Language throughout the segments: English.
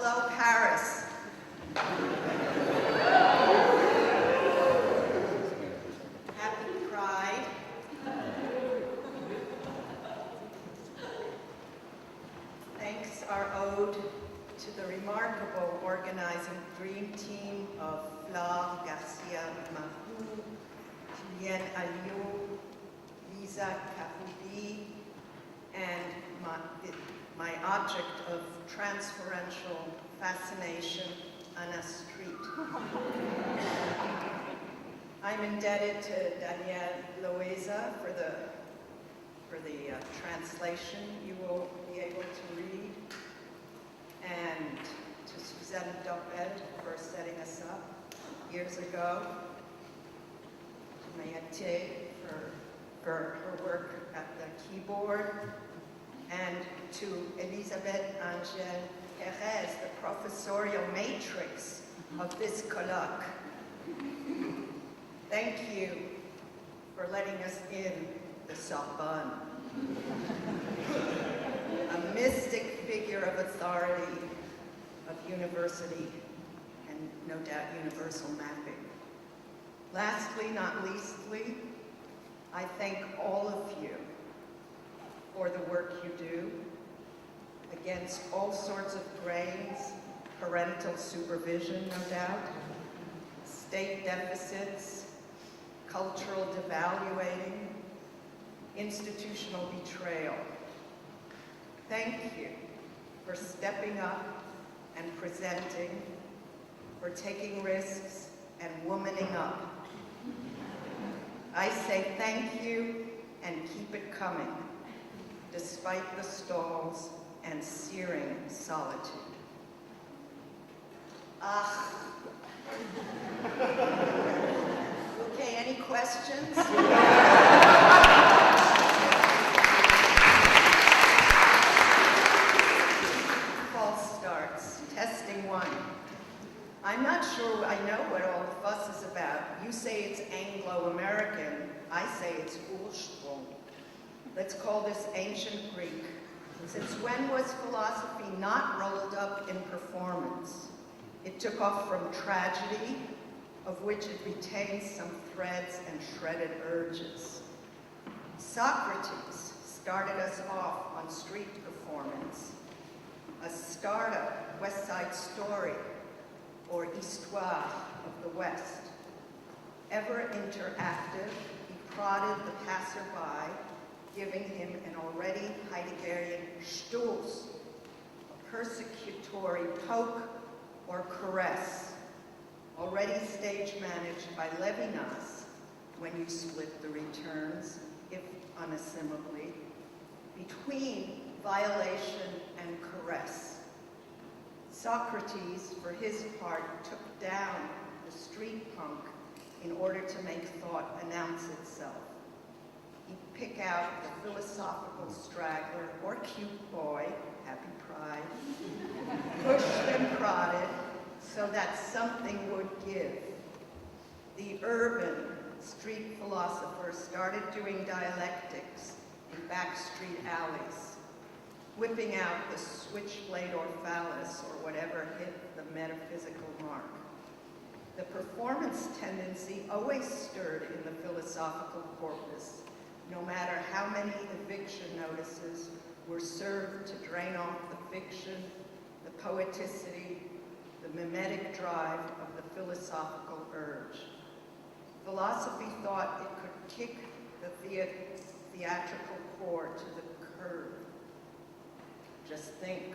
Hello, Paris. Happy Pride. Thanks are owed to the remarkable organizing dream team of Flore Garcin-Marrou, Julienne Alliot, Lisa Karoubi, and my object of transferential fascination, Anna Street. I'm indebted to Danielle Loeza for the translation you will be able to read, and to Suzanne Doppel for setting us up years ago, to Mayate for her work at the keyboard, and to Elisabeth Angel Perez, the professorial matrix of this colloque. Thank you for letting us in the Sorbonne, a mystic figure of authority, of university, and no doubt universal mapping. Lastly, not leastly, I thank all of you for the work you do against all sorts of grains, parental supervision, no doubt, state deficits, cultural devaluating, institutional betrayal. Thank you for stepping up and presenting, for taking risks and womaning up. I say thank you and keep it coming, despite the stalls and searing solitude. Okay, any questions? False starts. Testing one. I'm not sure I know what all the fuss is about. You say it's Anglo-American. I say it's Ursprung. Let's call this ancient Greek. Since when was philosophy not rolled up in performance? It took off from tragedy, of which it retains some threads and shredded urges. Socrates started us off on street performance. A startup West Side Story, or Histoire of the West. Ever interactive, he prodded the passerby, giving him an already Heideggerian Stoß, a persecutory poke or caress, already stage managed by Levinas when you split the returns, if unassumably, between violation and caress. Socrates, for his part, took down the street punk in order to make thought announce itself. He'd pick out the philosophical straggler or cute boy, happy pride, pushed and prodded so that something would give. The urban street philosopher started doing dialectics in backstreet alleys, whipping out the switchblade or phallus or whatever hit the metaphysical mark. The performance tendency always stirred in the philosophical corpus, no matter how many eviction notices were served to drain off the fiction, the poeticity, the mimetic drive of the philosophical urge. Philosophy thought it could kick the theatrical core to the curb. Just think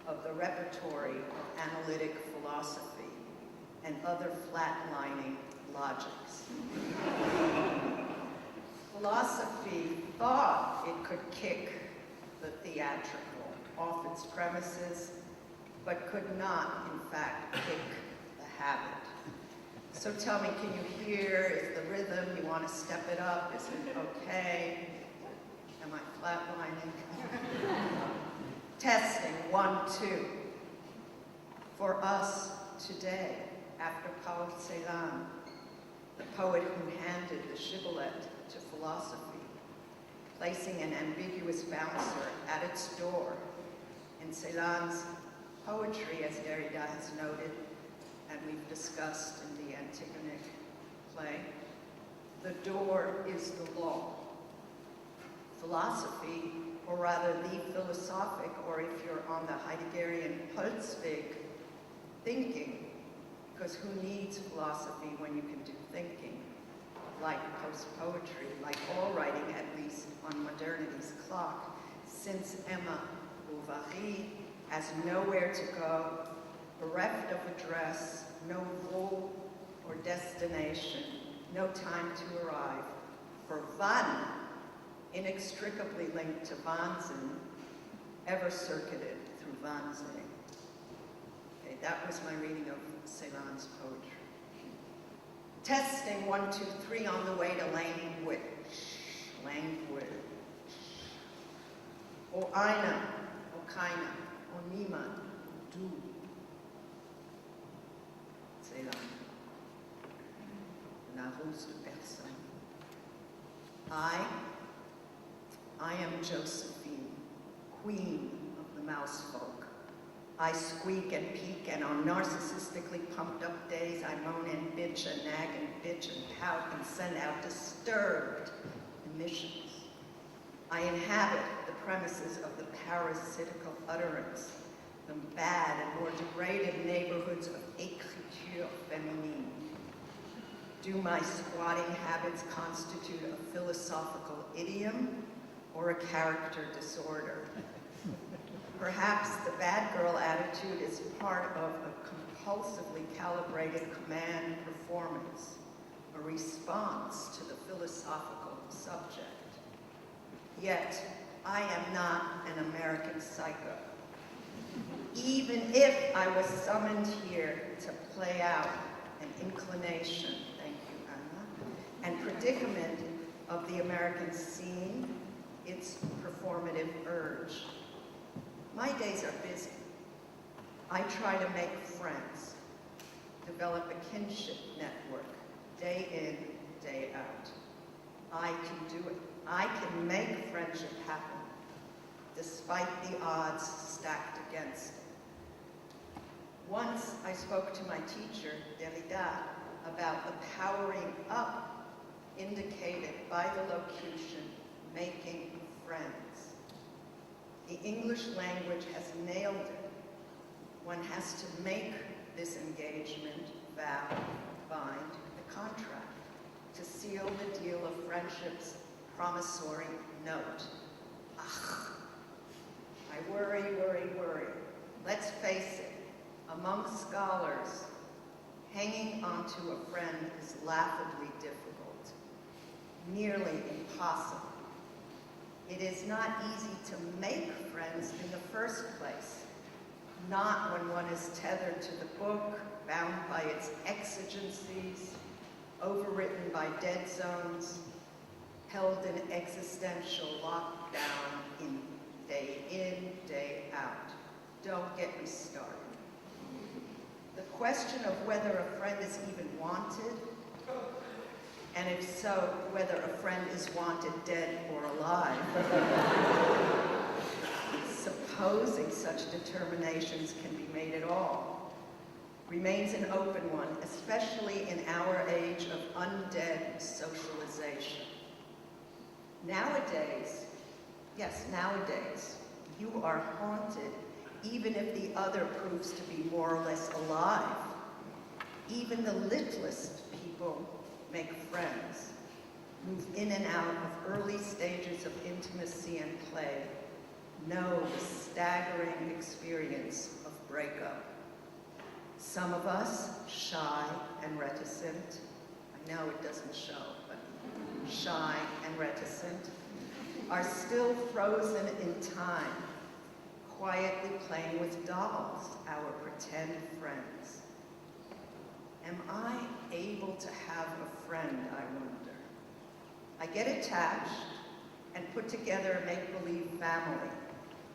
of the repertory of analytic philosophy and other flatlining logics. Philosophy thought it could kick the theatrical off its premises, but could not, in fact, kick the habit. So tell me, can you hear? Is the rhythm, you want to step it up? Is it okay? Am I flatlining? Testing, 1, 2. For us today, after Paul Celan, the poet who handed the shibboleth to philosophy, placing an ambiguous bouncer at its door in Celan's poetry, as Derrida has noted, and we've discussed in the Antigonic play, the door is the law. Philosophy, or rather the philosophic, or if you're on the Heideggerian Holzweg, thinking, because who needs philosophy when you can do thinking? Like post-poetry, like all writing, at least on modernity's clock, since Emma Bovary has nowhere to go, bereft of address, no goal or destination, no time to arrive. For Wann, inextricably linked to Wahnsinn, ever circuited through Wahnsinn. Okay, that was my reading of Celan's poetry. Testing 1, 2, 3 on the way to language. Language. O einer, o keiner, o niemand, du. Celan. La rose de personne. I am Josephine, queen of the mouse folk. I squeak and peek, and on narcissistically pumped up days, I moan and bitch and nag and bitch and pout and send out disturbed emissions. I inhabit the premises of the parasitical utterance, the bad and more degraded neighborhoods of écriture féminine. Do my squatting habits constitute a philosophical idiom or a character disorder? Perhaps the bad girl attitude is part of a compulsively calibrated command performance, a response to the philosophical subject. Yet, I am not an American psycho. Even if I was summoned here to play out an inclination, thank you, Anna, and predicament of the American scene, its performative urge. My days are busy. I try to make friends, develop a kinship network, day in, day out. I can do it. I can make friendship happen, despite the odds stacked against it. Once I spoke to my teacher, Derrida, about the powering up indicated by the locution, making friends. The English language has nailed it. One has to make this engagement, vow, bind the contract, to seal the deal of friendship's promissory note. Ach, I worry, worry, worry. Let's face it, among scholars, hanging onto a friend is laughably difficult, nearly impossible. It is not easy to make friends in the first place, not when one is tethered to the book, bound by its exigencies, overwritten by dead zones, held in existential lockdown day in, day out. Don't get me started. The question of whether a friend is even wanted, and if so, whether a friend is wanted dead or alive, supposing such determinations can be made at all, remains an open one, especially in our age of undead socialization. Nowadays, yes, nowadays, you are haunted even if the other proves to be more or less alive. Even the littlest people make friends, move in and out of early stages of intimacy and play, know the staggering experience of breakup. Some of us, shy and reticent, I know it doesn't show, but shy and reticent, are still frozen in time, quietly playing with dolls, our pretend friends. Am I able to have a friend, I wonder? I get attached and put together a make-believe family.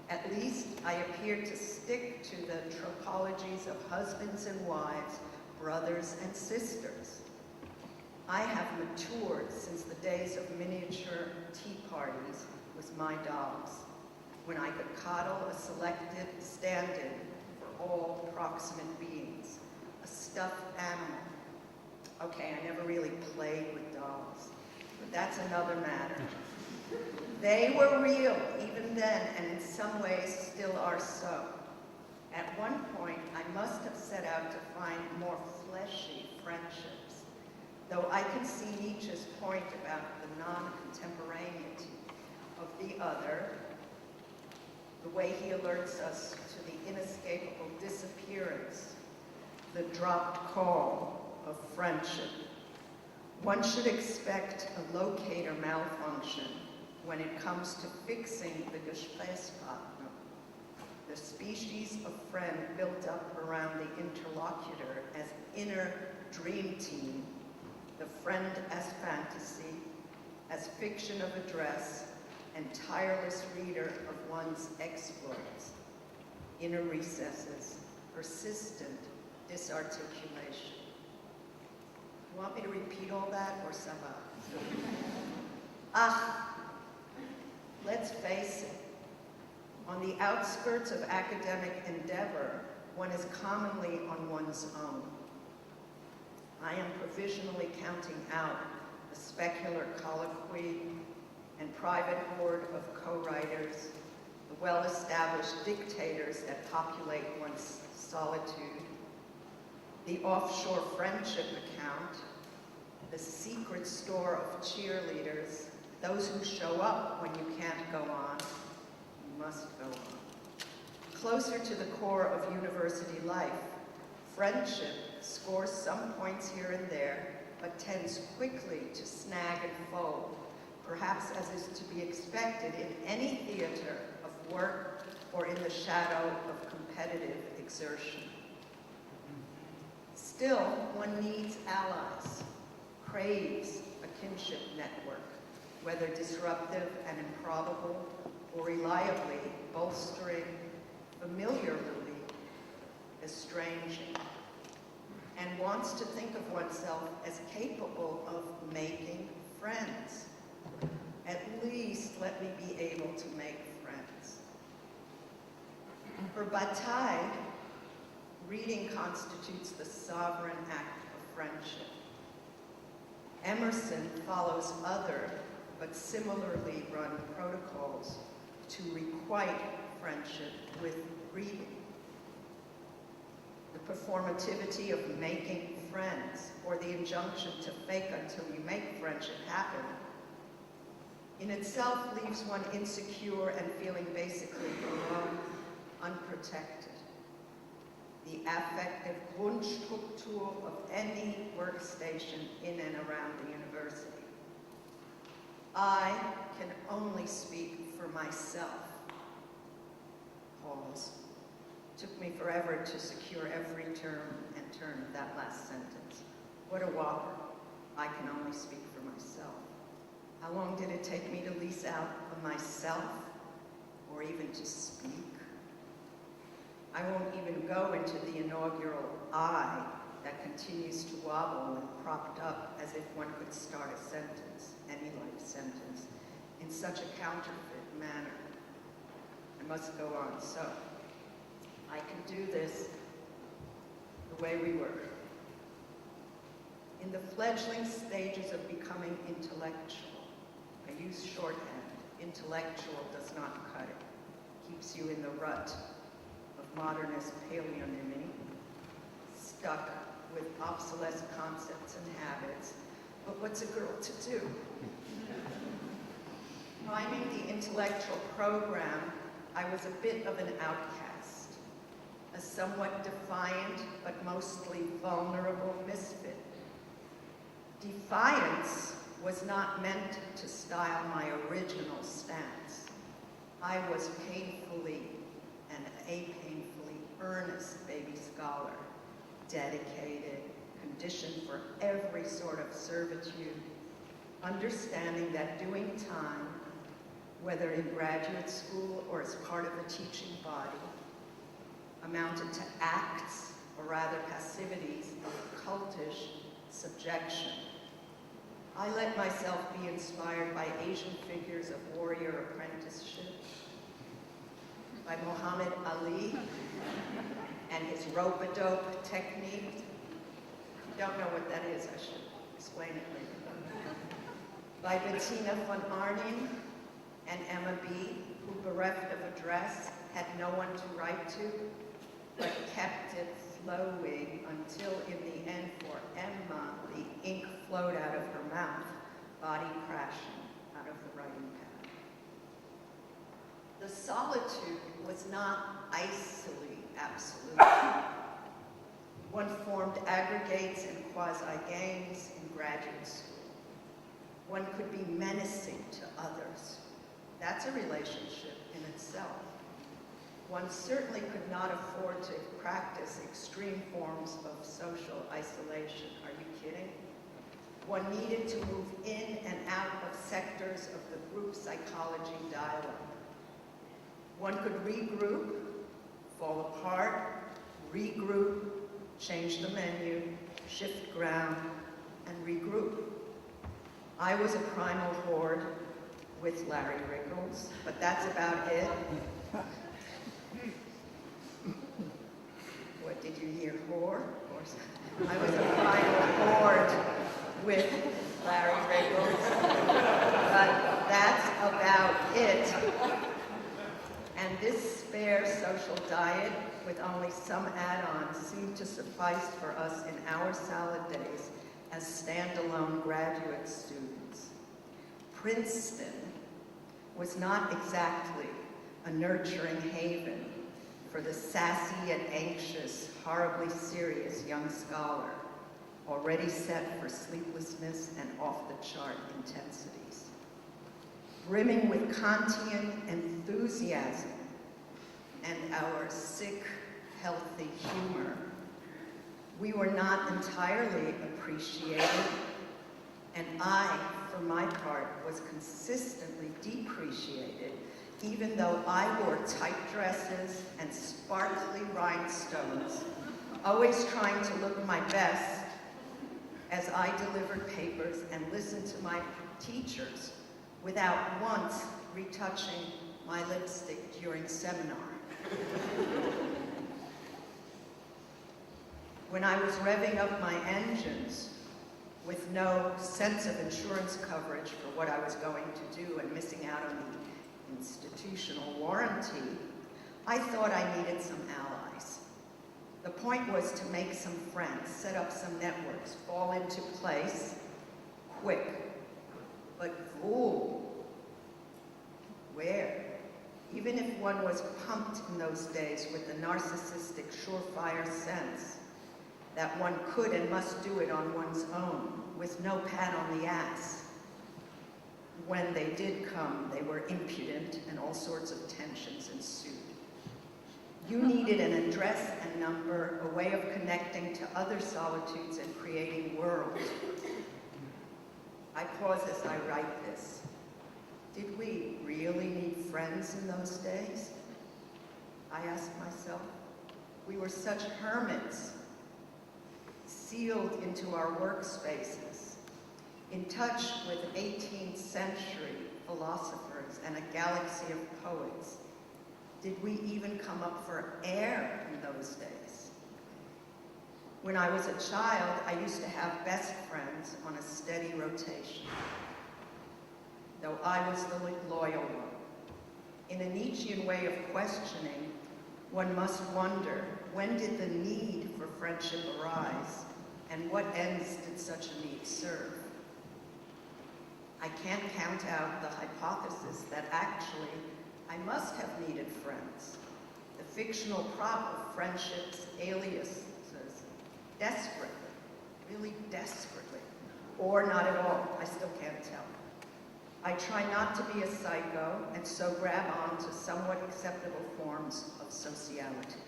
At least I appear to stick to the tropologies of husbands and wives, brothers and sisters. I have matured since the days of miniature tea parties with my dolls, when I could coddle a selected stand-in for all proximate beings, a stuffed animal. Okay, I never really played with dolls, but that's another matter. They were real even then, and in some ways still are so. At one point, I must have set out to find more fleshy friendships, though I can see Nietzsche's point about the non-contemporaneity of the other, the way he alerts us to the inescapable disappearance, the dropped call of friendship. One should expect a locator malfunction when it comes to fixing the Gesprächspartner, the species of friend built up around the interlocutor as inner dream team, the friend as fantasy, as fiction of address, and tireless reader of one's exploits, inner recesses, persistent disarticulation. You want me to repeat all that, or sum up? Let's face it. On the outskirts of academic endeavor, one is commonly on one's own. I am provisionally counting out the specular colloquy and private horde of co-writers, the well-established dictators that populate one's solitude, the offshore friendship account, the secret store of cheerleaders, those who show up when you can't go on, you must go on. Closer to the core of university life, friendship scores some points here and there, but tends quickly to snag and fold, perhaps as is to be expected in any theater of work or in the shadow of competitive exertion. Still, one needs allies, craves a kinship network, whether disruptive and improbable, or reliably bolstering, familiarly estranging, and wants to think of oneself as capable of making friends. At least let me be able to make friends. For Bataille, reading constitutes the sovereign act of friendship. Emerson follows other, but similarly run protocols to requite friendship with reading. The performativity of making friends, or the injunction to fake until you make friendship happen, in itself leaves one insecure and feeling basically alone, unprotected. The affective Grundstruktur of any workstation in and around the university. I can only speak for myself. Pause. Took me forever to secure every term and turn of that last sentence. What a whopper. I can only speak for myself. How long did it take me to lease out of myself, or even to speak? I won't even go into the inaugural I that continues to wobble and propped up as if one could start a sentence, any life sentence, in such a counterfeit manner. I must go on. So, I can do this the way we were. In the fledgling stages of becoming intellectual, I use shorthand. Intellectual does not cut it. Keeps you in the rut of modernist paleonymy, stuck with obsolete concepts and habits. But what's a girl to do? Climbing the intellectual program, I was a bit of an outcast, a somewhat defiant but mostly vulnerable misfit. Defiance was not meant to style my original stance. I was painfully and painfully earnest baby scholar, dedicated, conditioned for every sort of servitude, understanding that doing time, whether in graduate school or as part of a teaching body, amounted to acts, or rather passivities, of cultish subjection. I let myself be inspired by Asian figures of warrior apprenticeship, by Muhammad Ali and his rope-a-dope technique. If you don't know what that is, I should explain it later. By Bettina von Arnim and Emma B., who, bereft of a dress, had no one to write to, but kept it flowing until in the end for Emma, the ink flowed out of her mouth, body crashing out of the writing pad. The solitude was not icily absolute. One formed aggregates and quasi-gangs in graduate school. One could be menacing to others. That's a relationship in itself. One certainly could not afford to practice extreme forms of social isolation. Are you kidding? One needed to move in and out of sectors of the group psychology dialogue. One could regroup, fall apart, regroup, change the menu, shift ground, and regroup. I was a primal horde with Larry Rickles, but that's about it. What, did you hear whore? I was a primal horde with Larry Rickles, but that's about it. And this spare social diet with only some add-ons seemed to suffice for us in our salad days as standalone graduate students. Princeton was not exactly a nurturing haven for the sassy yet anxious, horribly serious young scholar, already set for sleeplessness and off-the-chart intensities. Brimming with Kantian enthusiasm and our sick, healthy humor, we were not entirely appreciated, and I, for my part, was consistently depreciated, even though I wore tight dresses and sparkly rhinestones, always trying to look my best as I delivered papers and listened to my teachers without once retouching my lipstick during seminar. When I was revving up my engines with no sense of insurance coverage for what I was going to do and missing out on the institutional warranty, I thought I needed some allies. The point was to make some friends, set up some networks, fall into place quick. But fool, where? Even if one was pumped in those days with the narcissistic surefire sense that one could and must do it on one's own, with no pat on the ass. When they did come, they were impudent and all sorts of tensions ensued. You needed an address and number, a way of connecting to other solitudes and creating worlds. I pause as I write this. Did we really need friends in those days? I ask myself. We were such hermits, sealed into our workspaces, in touch with 18th century philosophers and a galaxy of poets. Did we even come up for air in those days? When I was a child, I used to have best friends on a steady rotation, though I was the loyal one. In a Nietzschean way of questioning, one must wonder, when did the need for friendship arise, and what ends did such a need serve? I can't count out the hypothesis that actually I must have needed friends. The fictional prop of friendship's aliases, desperately, really desperately, or not at all, I still can't tell. I try not to be a psycho, and so grab on to somewhat acceptable forms of sociality.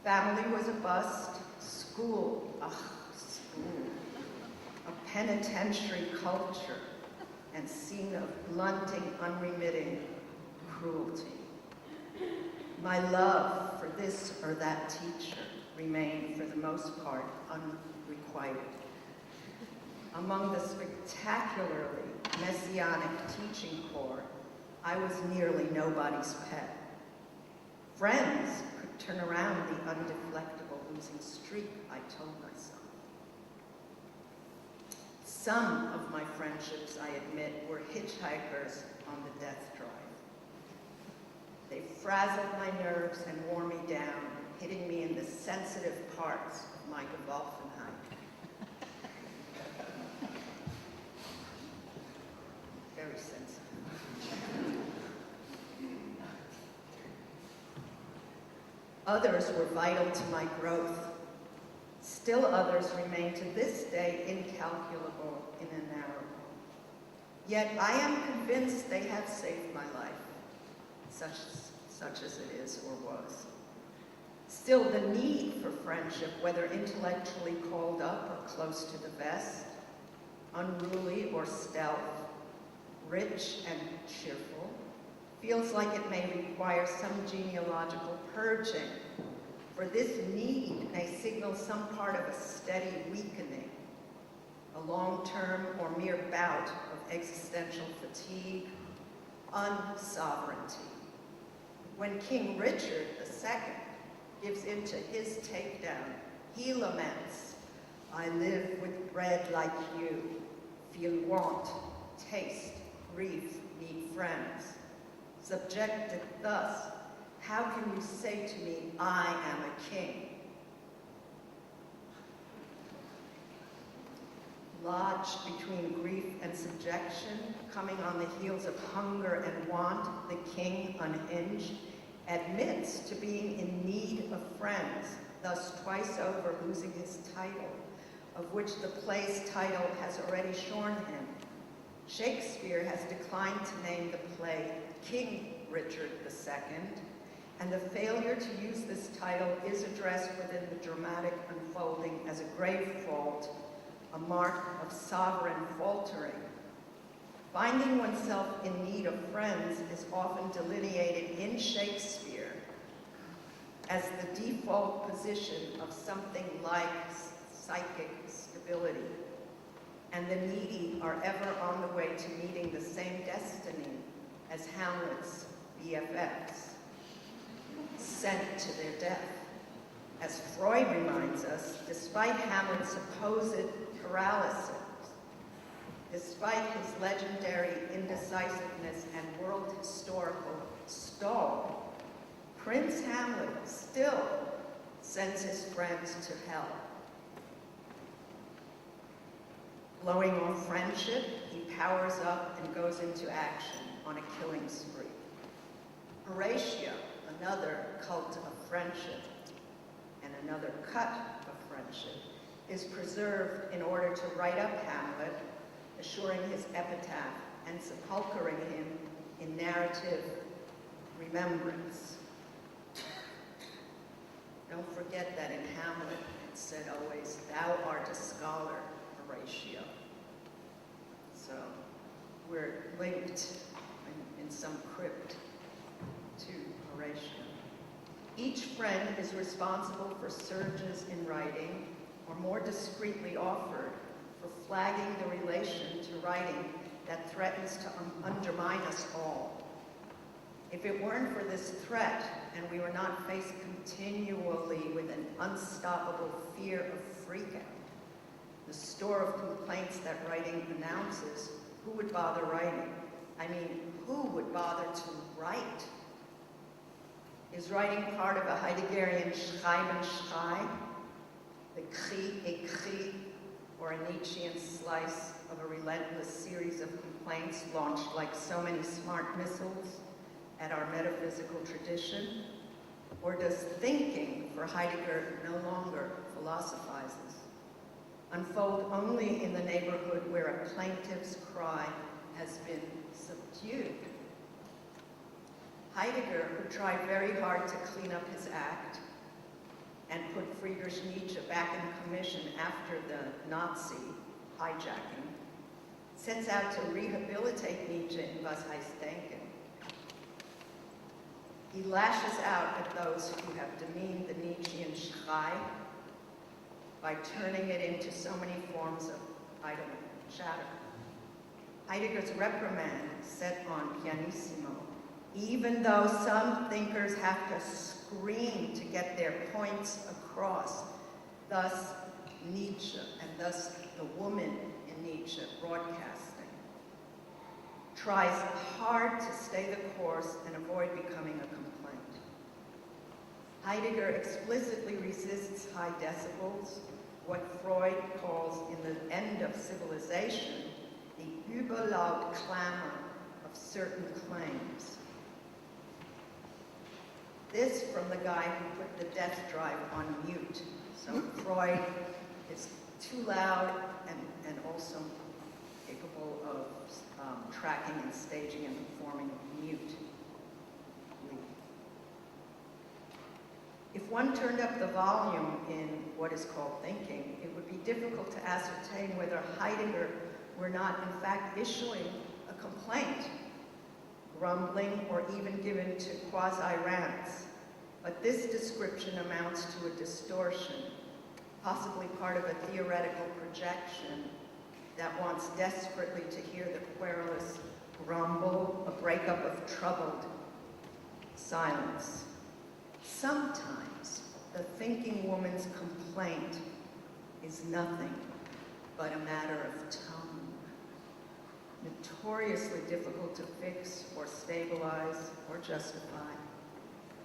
Family was a bust, school, school, a penitentiary culture, and scene of blunting, unremitting cruelty. My love for this or that teacher remained, for the most part, unrequited. Among the spectacularly messianic teaching corps, I was nearly nobody's pet. Friends could turn around the undeflectable losing streak, I told myself. Some of my friendships, I admit, were hitchhikers on the death drive. They frazzled my nerves and wore me down, hitting me in the sensitive parts of my Gewaltenheit. Very sensitive. Others were vital to my growth. Still others remain to this day incalculable, inenarrable. Yet I am convinced they have saved my life, such as it is or was. Still, the need for friendship, whether intellectually called up or close to the best, unruly or stealth, rich and cheerful, feels like it may require some genealogical purging, for this need may signal some part of a steady weakening, a long-term or mere bout of existential fatigue, unsovereignty. When King Richard II gives in to his takedown, he laments, "I live with bread like you, feel want, taste, grief, need friends. Subjected thus, how can you say to me, I am a king?" Lodged between grief and subjection, coming on the heels of hunger and want, the king, unhinged, admits to being in need of friends, thus twice over losing his title, of which the play's title has already shorn him. Shakespeare has declined to name the play King Richard II, and the failure to use this title is addressed within the dramatic unfolding as a grave fault, a mark of sovereign faltering. Finding oneself in need of friends is often delineated in Shakespeare as the default position of something like psychic stability, and the needy are ever on the way to meeting the same destiny as Hamlet's BFFs, sent to their death. As Freud reminds us, despite Hamlet's supposed paralysis, despite his legendary indecisiveness and world historical stall, Prince Hamlet still sends his friends to hell. Blowing off friendship, he powers up and goes into action on a killing spree. Horatio, another cult of friendship and another cut of friendship, is preserved in order to write up Hamlet, assuring his epitaph and sepulchering him in narrative remembrance. Don't forget that in Hamlet it said always, "Thou art a scholar, Horatio." So we're linked in some crypt to Horatio. Each friend is responsible for surges in writing, or more discreetly offered, for flagging the relation to writing that threatens to undermine us all. If it weren't for this threat, and we were not faced continually with an unstoppable fear of freakout, the store of complaints that writing announces, who would bother writing? I mean, who would bother to write? Is writing part of a Heideggerian Schreiben, the cri écrit, or a Nietzschean slice of a relentless series of complaints launched like so many smart missiles at our metaphysical tradition? Or does thinking, for Heidegger, no longer philosophizes, unfold only in the neighborhood where a plaintiff's cry has been subdued? Heidegger, who tried very hard to clean up his act and put Friedrich Nietzsche back in commission after the Nazi hijacking, sets out to rehabilitate Nietzsche in Was heißt denken. He lashes out at those who have demeaned the Nietzschean Schrei by turning it into so many forms of idle chatter. Heidegger's reprimand, set on pianissimo, even though some thinkers have to scream to get their points across. Thus Nietzsche, and thus the woman in Nietzsche broadcasting, tries hard to stay the course and avoid becoming a complaint. Heidegger explicitly resists high decibels, what Freud calls in The End of Civilization, the überlaut clamor of certain claims. This from the guy who put the death drive on mute. So Freud is too loud and also capable of tracking and staging and performing mute. If one turned up the volume in what is called thinking, it would be difficult to ascertain whether Heidegger were not in fact issuing a complaint, grumbling, or even given to quasi-rants. But this description amounts to a distortion, possibly part of a theoretical projection that wants desperately to hear the querulous grumble, a breakup of troubled silence. Sometimes the thinking woman's complaint is nothing but a matter of tone, notoriously difficult to fix or stabilize or justify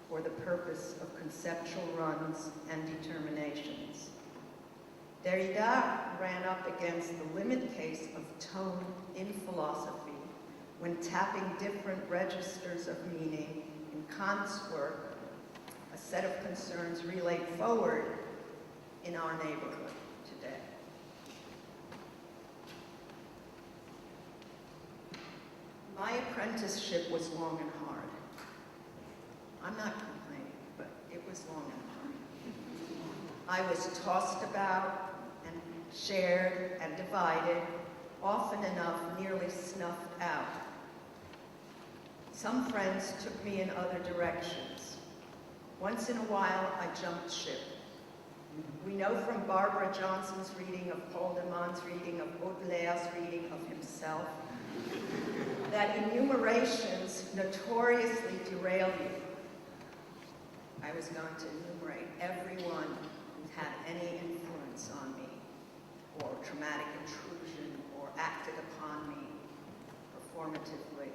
for the purpose of conceptual runs and determinations. Derrida ran up against the limit case of tone in philosophy when tapping different registers of meaning in Kant's work, a set of concerns relayed forward in our neighborhood today. My apprenticeship was long and hard. I'm not complaining, but it was long and hard. I was tossed about and shared and divided, often enough nearly snuffed out. Some friends took me in other directions. Once in a while, I jumped ship. We know from Barbara Johnson's reading of Paul de Man's reading of Baudelaire's reading of himself that enumerations notoriously derail you. I was going to enumerate everyone who had any influence on me, or traumatic intrusion, or acted upon me performatively,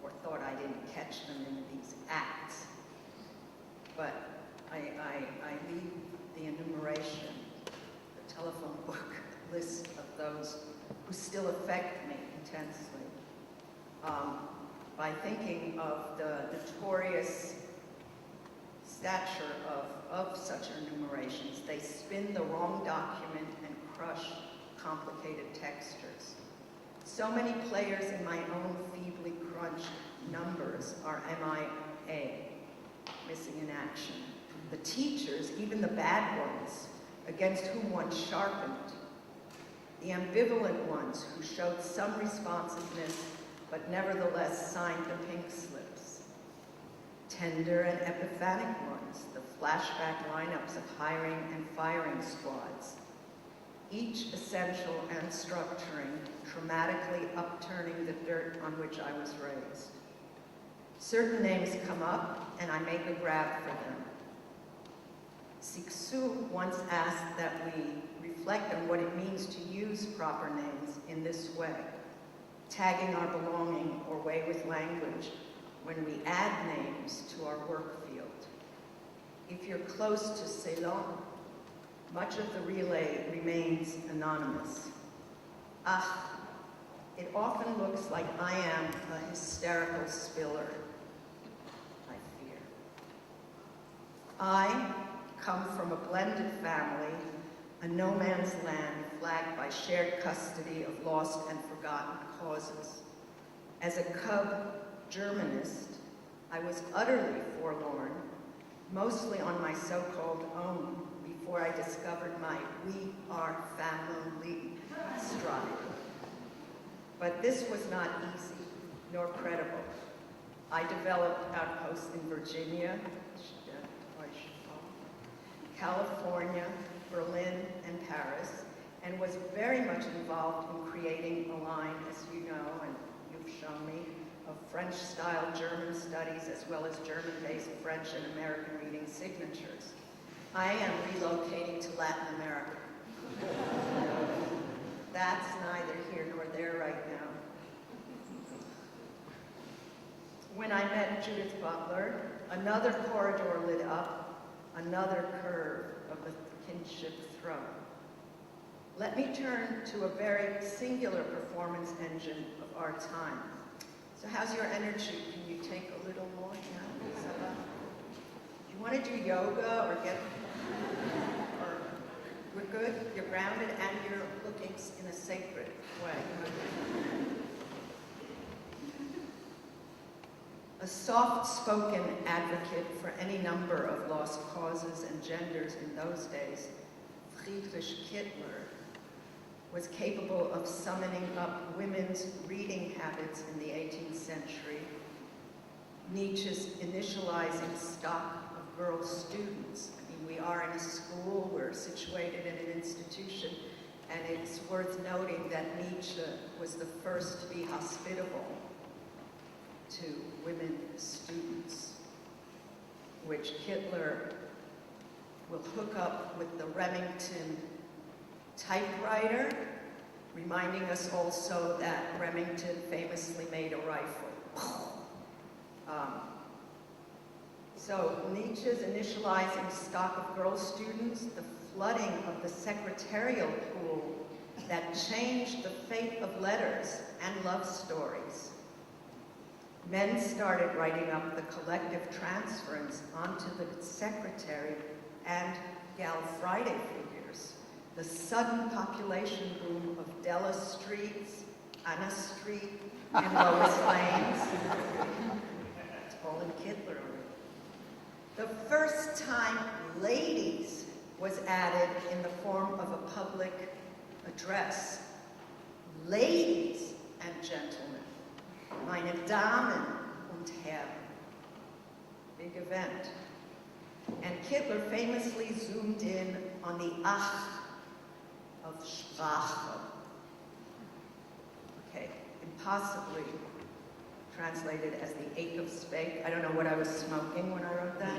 or thought I didn't catch them in these acts. But I leave the enumeration, the telephone book list of those who still affect me intensely, by thinking of the notorious stature of such enumerations. They spin the wrong document and crush complicated textures. So many players in my own feebly crunched numbers are MIA, missing in action. The teachers, even the bad ones, against whom one sharpened. The ambivalent ones who showed some responsiveness, but nevertheless signed the pink slips. Tender and epiphanic ones, the flashback lineups of hiring and firing squads. Each essential and structuring, traumatically upturning the dirt on which I was raised. Certain names come up, and I make a grab for them. Cixous once asked that we reflect on what it means to use proper names in this way, tagging our belonging or way with language when we add names to our work field. If you're close to Ceylon, much of the relay remains anonymous. It often looks like I am a hysterical spiller, I fear. I come from a blended family, a no man's land flagged by shared custody of lost and forgotten causes. As a cub Germanist, I was utterly forlorn, mostly on my so-called own, before I discovered my we are family stride. But this was not easy, nor credible. I developed outposts in Virginia, California, Berlin, and Paris, and was very much involved in creating a line, as you know, and you've shown me, of French-style German studies as well as German-based French and American reading signatures. I am relocating to Latin America. That's neither here nor there right now. When I met Judith Butler, another corridor lit up, another curve of the kinship throne. Let me turn to a very singular performance engine of our time. So how's your energy? Can you take a little more? Yeah. Do you want to do yoga or we're good? You're grounded and you're looking in a sacred way. A soft-spoken advocate for any number of lost causes and genders in those days, Friedrich Kittler was capable of summoning up women's reading habits in the 18th century, Nietzsche's initializing stock of girl students. I mean, we are in a school, we're situated in an institution, and it's worth noting that Nietzsche was the first to be hospitable to women students, which Kittler will hook up with the Remington typewriter, reminding us also that Remington famously made a rifle. So Nietzsche's initializing stock of girl students, the flooding of the secretarial pool that changed the fate of letters and love stories. Men started writing up the collective transference onto the secretary and Gal Friday figures. The sudden population boom of Della Streets, Anna Street, and Lois Lanes. It's all in Kittler. The first time ladies was added in the form of a public address. Ladies and gentlemen, meine Damen und Herren. Big event. And Kittler famously zoomed in on the Ach of Sprache. Okay, impossibly translated as the ache of spake. I don't know what I was smoking when I wrote that.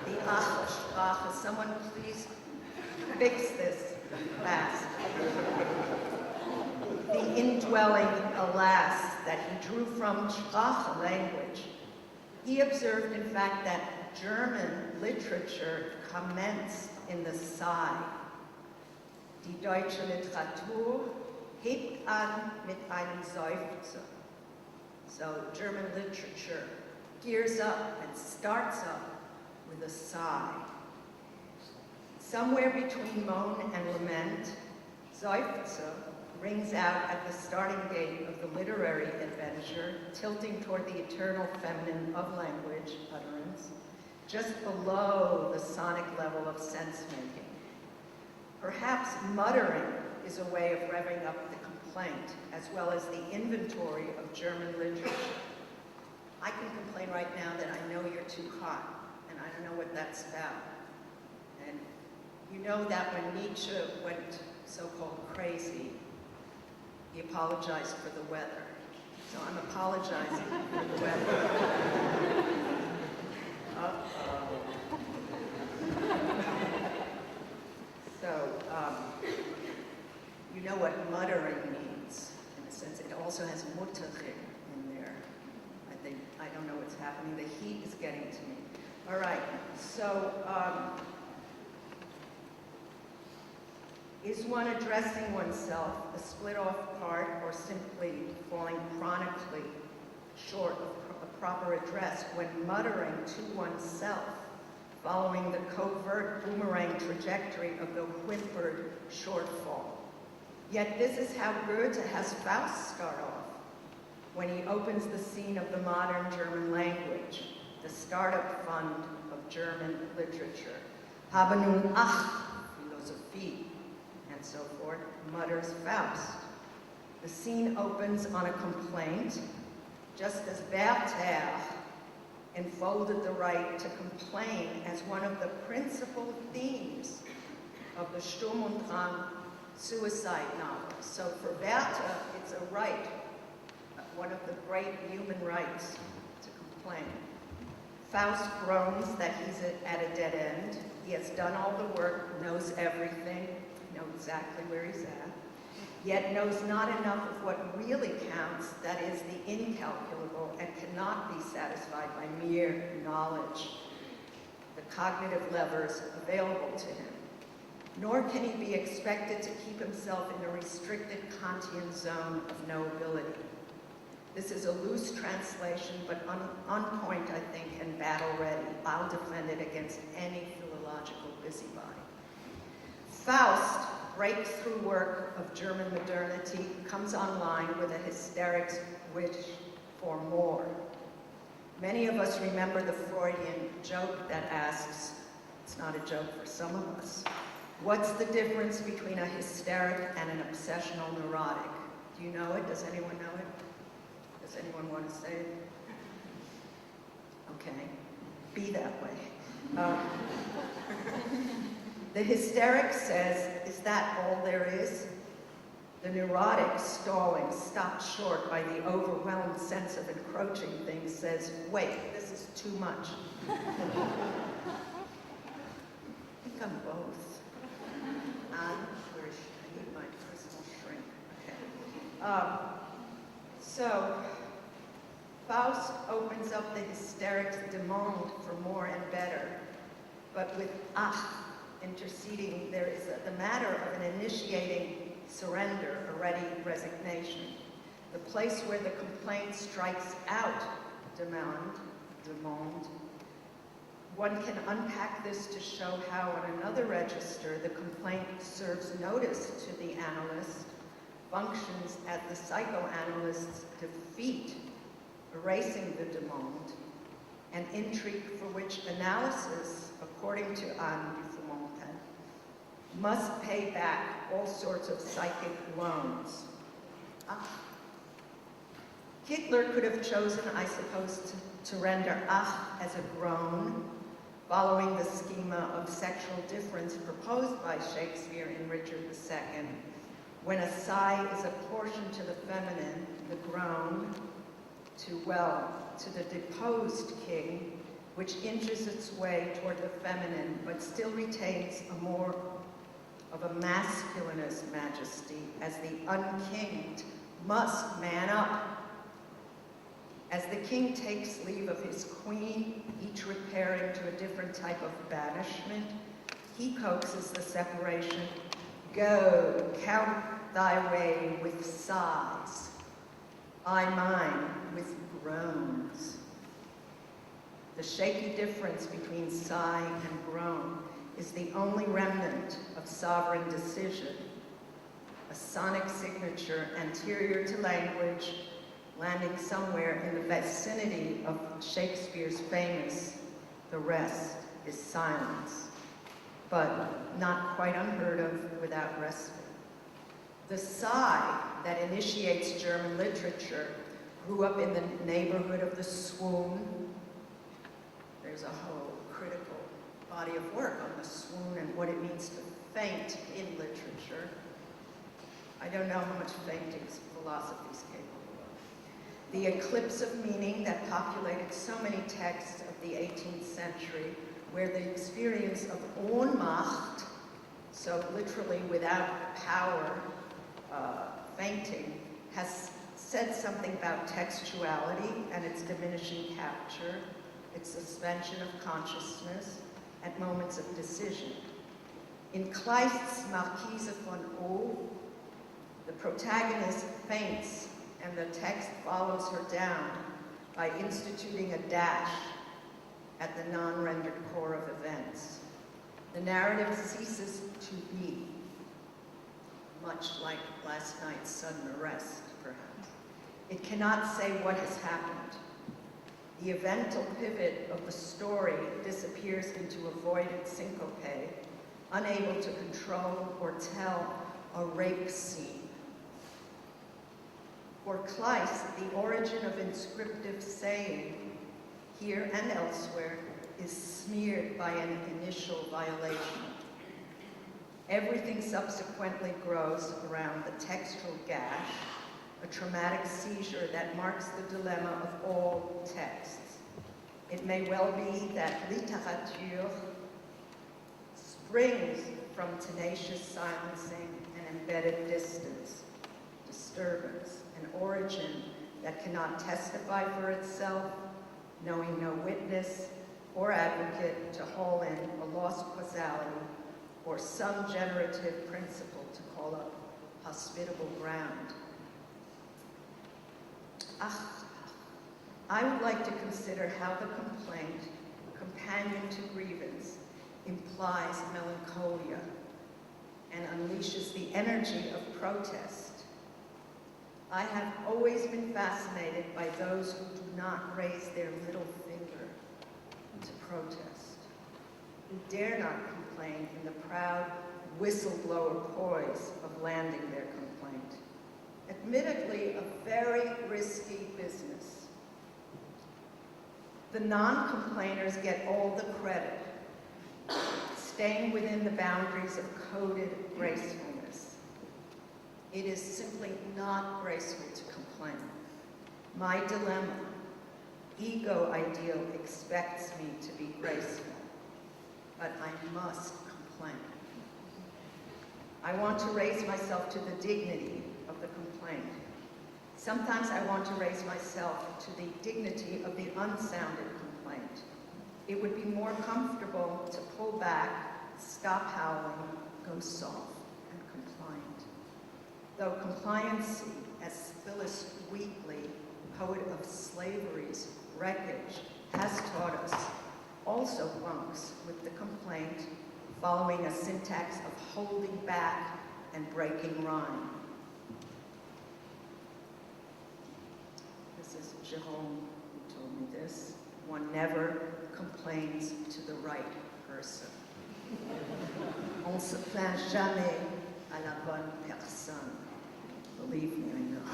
The Ach of Sprache. Someone please fix this fast. The indwelling, alas, that he drew from Sprache, language. He observed, in fact, that German literature commenced in the Sigh. Die deutsche Literatur hebt an mit einem Seufzer. So German literature gears up and starts up with a sigh. Somewhere between moan and lament, Seufzer rings out at the starting gate of the literary adventure, tilting toward the eternal feminine of language utterance, just below the sonic level of sense-making. Perhaps muttering is a way of revving up the complaint, as well as the inventory of German literature. I can complain right now that I know you're too hot, and I don't know what that's about. And you know that when Nietzsche went so-called crazy, he apologized for the weather. So I'm apologizing for the weather. So, you know what muttering means, in a sense. It also has mutterig in there. I don't know what's happening. The heat is getting to me. All right, so, is one addressing oneself a split-off part or simply falling chronically short of a proper address when muttering to oneself, following the covert boomerang trajectory of the whimpered shortfall? Yet this is how Goethe has Faust start off, when he opens the scene of the modern German language, the startup fund of German literature. Habe nun ach, Philosophie, and so forth, mutters Faust. The scene opens on a complaint, just as Werther enfolded the right to complain as one of the principal themes of the Sturm und Drang suicide novels. So for Werther, it's a right, one of the great human rights to complain. Faust groans that he's at a dead end. He has done all the work, knows everything, knows exactly where he's at, yet knows not enough of what really counts, that is the incalculable, and cannot be satisfied by mere knowledge, the cognitive levers available to him. Nor can he be expected to keep himself in a restricted Kantian zone of no ability. This is a loose translation, but on point, I think, and battle-ready. I'll defend it against any philological busybody. Faust, breakthrough work of German modernity, comes online with a hysterics wish for more. Many of us remember the Freudian joke that asks, it's not a joke for some of us, what's the difference between a hysteric and an obsessional neurotic? Do you know it? Does anyone know it? Does anyone want to say it? Okay, be that way. The hysteric says, is that all there is? The neurotic, stalling, stopped short by the overwhelmed sense of encroaching things, says, wait, this is too much. I think I'm both. I need my personal shrink. Okay. So, Faust opens up the hysterics demande for more and better, but with interceding, there is the matter of an initiating surrender, a ready resignation. The place where the complaint strikes out demande. One can unpack this to show how on another register the complaint serves notice to the analyst, functions as the psychoanalyst's defeat, erasing the demande, an intrigue for which analysis, according to Dufourmantelle, must pay back all sorts of psychic loans. Hitler could have chosen, I suppose, to render as a groan, following the schema of sexual difference proposed by Shakespeare in Richard II, when a sigh is apportioned to the feminine, the groan, to the deposed king, which inches its way toward the feminine, but still retains a more of a masculinist majesty, as the unkinged must man up. As the king takes leave of his queen, each repairing to a different type of banishment, he coaxes the separation. Go, count thy way with sighs, I mine with groans. The shaky difference between sigh and groan is the only remnant of sovereign decision, a sonic signature anterior to language, landing somewhere in the vicinity of Shakespeare's famous "The rest is silence," but not quite unheard of without respite. The sigh that initiates German literature grew up in the neighborhood of the swoon. There's a whole critical body of work on the swoon and what it means to faint in literature. I don't know how much fainting philosophy is capable of. The eclipse of meaning that populated so many texts of the 18th century, where the experience of Ohnmacht, so literally without power, fainting, has said something about textuality and its diminishing capture, its suspension of consciousness at moments of decision. In Kleist's Marquise von O, the protagonist faints and the text follows her down by instituting a dash at the non-rendered core of events. The narrative ceases to be, much like last night's sudden arrest, perhaps. It cannot say what has happened. The evental pivot of the story disappears into avoided syncope, unable to control or tell a rape scene. For Kleist, the origin of inscriptive saying, here and elsewhere, is smeared by an initial violation. Everything subsequently grows around the textual gash, a traumatic seizure that marks the dilemma of all texts. It may well be that littérature springs from tenacious silencing and embedded distance, disturbance, an origin that cannot testify for itself, knowing no witness or advocate to haul in a lost causality or some generative principle to call up hospitable ground. I would like to consider how the complaint, companion to grievance, implies melancholia and unleashes the energy of protest. I have always been fascinated by those who do not raise their middle finger to protest, who dare not complain in the proud whistleblower poise of landing their complaint. Admittedly, a very risky business. The non-complainers get all the credit, staying within the boundaries of coded gracefulness. It is simply not graceful to complain. My dilemma, ego ideal, expects me to be graceful, but I must complain. I want to raise myself to the dignity of the complaint. Sometimes I want to raise myself to the dignity of the unsounded complaint. It would be more comfortable to pull back, stop howling, go soft and compliant. Though compliancy, as Phyllis Wheatley, poet of slavery's wreckage, has taught us, also bunks with the complaint, following a syntax of holding back and breaking rhyme. This is Jerome who told me this. One never complains to the right person. On se plaint jamais à la bonne personne. Believe me, I know.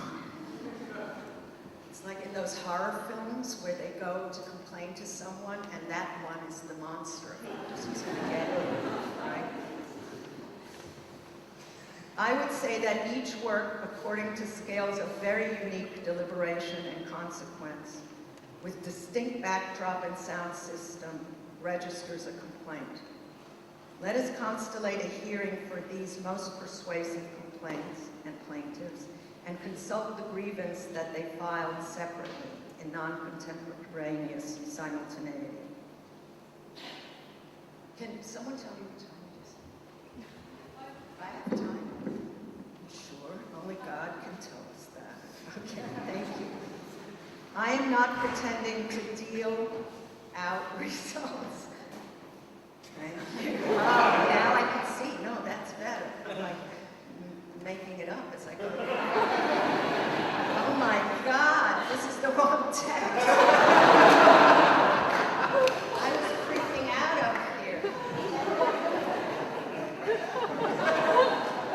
It's like in those horror films where they go to complain to someone and that one is the monster. Just he's gonna get it, right? I would say that each work, according to scales of very unique deliberation and consequence, with distinct backdrop and sound system, registers a complaint. Let us constellate a hearing for these most persuasive complaints and plaintiffs and consult the grievance that they filed separately in non-contemporaneous simultaneity. Can someone tell me what time it is? I have time. Sure, only God can tell us that. Okay, thank you. I am not pretending to deal out results. Thank you. Oh, now I can see. No, that's better. I'm like making it up as I go. Oh my God, this is the wrong text. I was freaking out up here.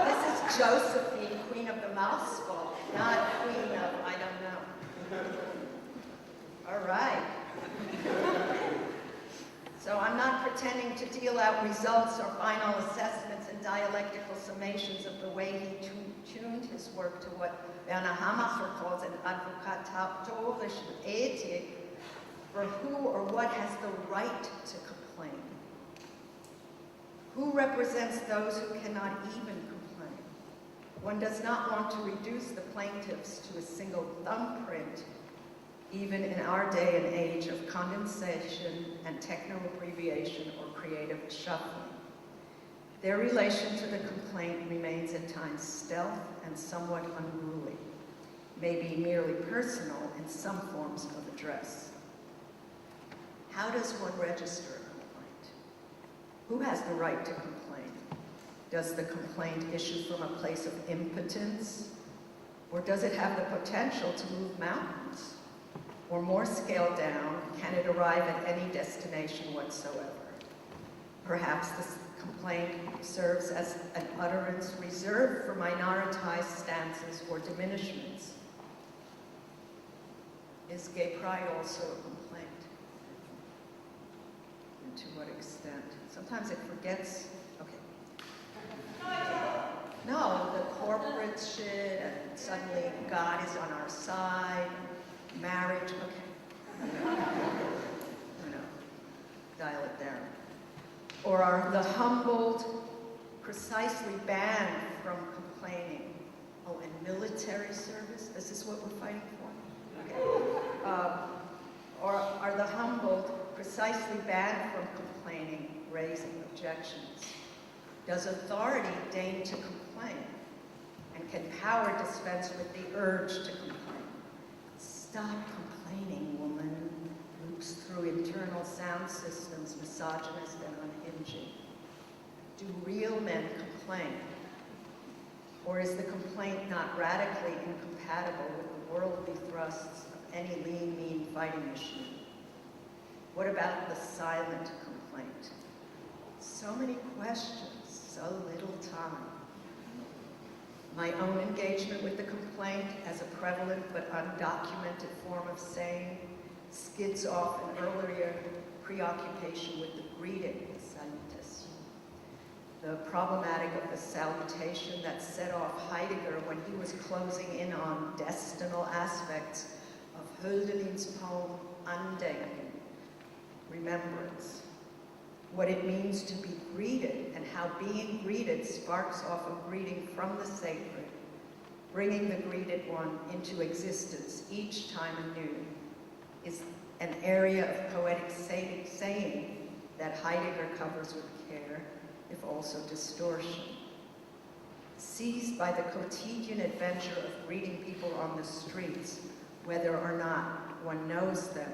This is Josephine, Queen of the Mouseball, not Queen of I don't know. All right. So I'm not pretending to deal out results or final assessments and dialectical summations of the way he tuned his work to what Werner Hamacher calls an advokatorische Ethik, for who or what has the right to complain. Who represents those who cannot even complain? One does not want to reduce the plaintiffs to a single thumbprint, even in our day and age of condensation and techno-abbreviation or creative shuffling. Their relation to the complaint remains at times stealth and somewhat unruly, maybe merely personal in some forms of address. How does one register a complaint? Who has the right to complain? Does the complaint issue from a place of impotence? Or does it have the potential to move mountains? Or more scaled down, can it arrive at any destination whatsoever? Perhaps this complaint serves as an utterance reserved for minoritized stances or diminishments. Is gay pride also a complaint? And to what extent? Sometimes it forgets, okay. No, the corporate shit, and suddenly God is on our side, marriage, okay. No, dial it down. Or are the humbled precisely banned from complaining? Oh, and military service? This is what we're fighting for? Okay. Or are the humbled precisely banned from complaining, raising objections? Does authority deign to complain? And can power dispense with the urge to complain? Stop complaining, woman, loops through internal sound systems, misogynist and unhinging. Do real men complain? Or is the complaint not radically incompatible with the worldly thrusts of any lean, mean fighting machine? What about the silent complaint? So many questions, so little time. My own engagement with the complaint as a prevalent but undocumented form of saying skids off an earlier preoccupation with the greeting, salutation. The problematic of the salutation that set off Heidegger when he was closing in on destinal aspects of Hölderlin's poem Andenken, remembrance. What it means to be greeted and how being greeted sparks off a greeting from the sacred, bringing the greeted one into existence each time anew, is an area of poetic saying that Heidegger covers with care, if also distortion. Seized by the quotidian adventure of greeting people on the streets, whether or not one knows them,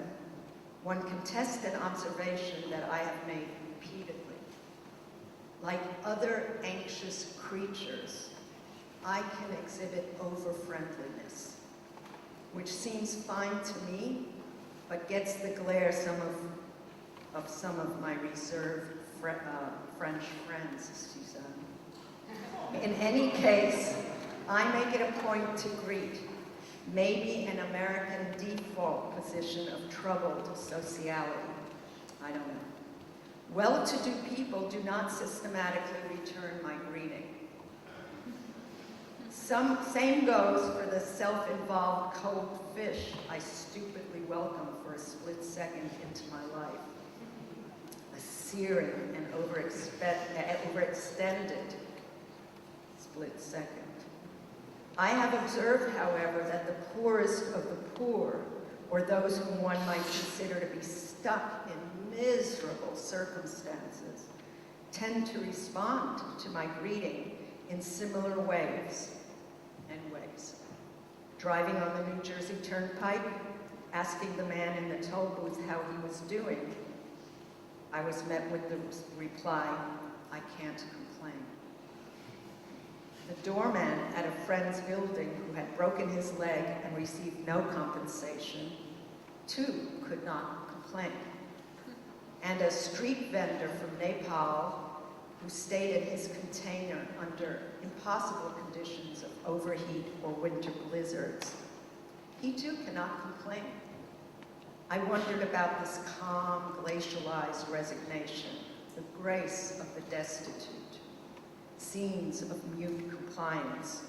one can test an observation that I have made repeatedly. Like other anxious creatures, I can exhibit over-friendliness, which seems fine to me, but gets the glare of some of my reserved French friends, Suzanne. In any case, I make it a point to greet, maybe an American default position of troubled sociality. I don't know. Well-to-do people do not systematically return my greeting. Same goes for the self-involved cold fish I stupidly welcome for a split second into my life. A searing and overextended split second. I have observed, however, that the poorest of the poor, or those whom one might consider to be stuck in miserable circumstances, tend to respond to my greeting in similar ways. Driving on the New Jersey Turnpike, asking the man in the toll booth how he was doing, I was met with the reply, I can't complain. The doorman at a friend's building who had broken his leg and received no compensation, too, could not complain. And a street vendor from Nepal who stayed in his container under impossible conditions of overheat or winter blizzards, he too cannot complain. I wondered about this calm, glacialized resignation, the grace of the destitute, scenes of mute compliance.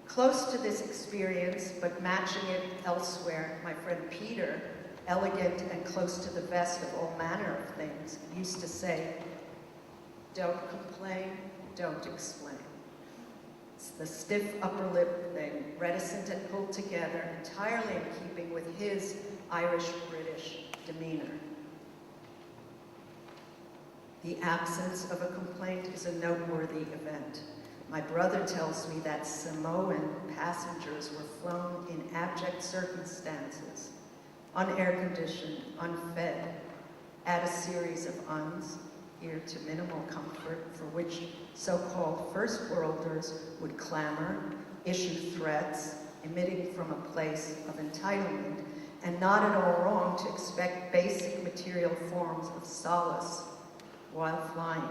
Close to this experience, but matching it elsewhere, my friend Peter, elegant and close to the best of all manner of things, used to say, don't complain, don't explain. It's the stiff upper lip thing, reticent and pulled together, entirely in keeping with his Irish-British demeanor. The absence of a complaint is a noteworthy event. My brother tells me that Samoan passengers were flown in abject circumstances, unair-conditioned, unfed, at a series of uns, here to minimal comfort, for which so-called first-worlders would clamor, issue threats, emitting from a place of entitlement, and not at all wrong to expect basic material forms of solace while flying.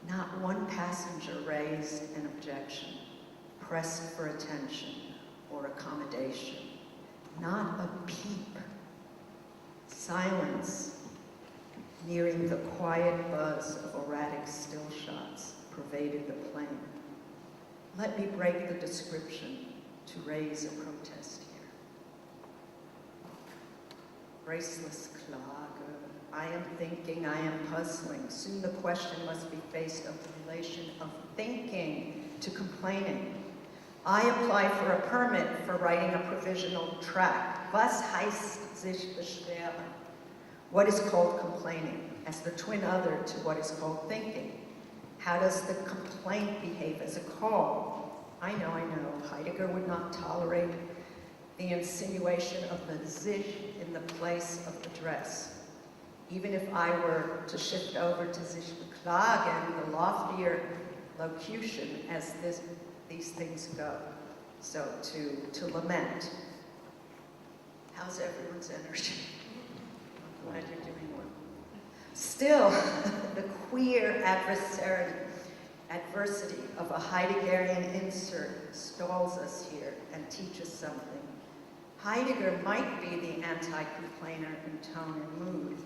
Not one passenger raised an objection, pressed for attention or accommodation. Not a peep. Silence, nearing the quiet buzz of erratic still shots, pervaded the plane. Let me break the description to raise a protest here. Graceless Klage, I am thinking, I am puzzling. Soon the question must be faced of the relation of thinking to complaining. I apply for a permit for writing a provisional tract. Was heißt sich beschweren? What is called complaining, as the twin other to what is called thinking? How does the complaint behave as a call? I know, Heidegger would not tolerate the insinuation of the sich in the place of address. Even if I were to shift over to sich beklagen, the loftier locution as these things go. So to lament. How's everyone's energy? I'm glad you're doing well. Still, the queer adversity of a Heideggerian insert stalls us here and teaches something. Heidegger might be the anti-complainer in tone and mood,